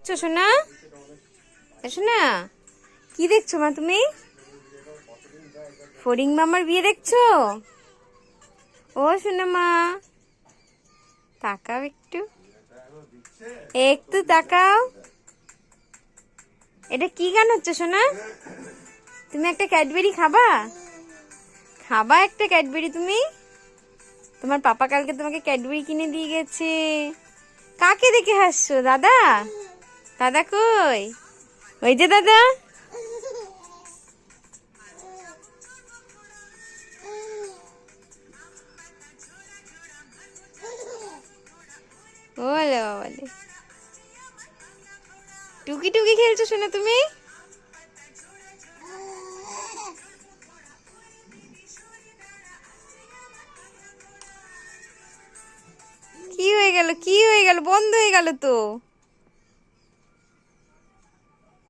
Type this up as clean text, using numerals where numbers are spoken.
দেখছো সোনা? সোনা, কি দেখছো মা তুমি? ফড়িং মামার বিয়ে দেখছো? ও সোনা মা, তাকাও একটু, একটু তাকাও। এটা কি গান হচ্ছে সোনা? তুমি একটা ক্যাডবেরি খাবা? খাবা একটা ক্যাডবেরি তুমি? তোমার পাপা কালকে তোমাকে ক্যাডবেরি কিনে দিয়ে গেছে। কাকে দেখে হাসছো? দাদা? দাদা কই? ওই যে দাদা। ওলে বাবালে, টুকি টুকি খেলছো শোনা তুমি? কি হয়ে গেল? কি হয়ে গেল? বন্ধ হয়ে গেল তো।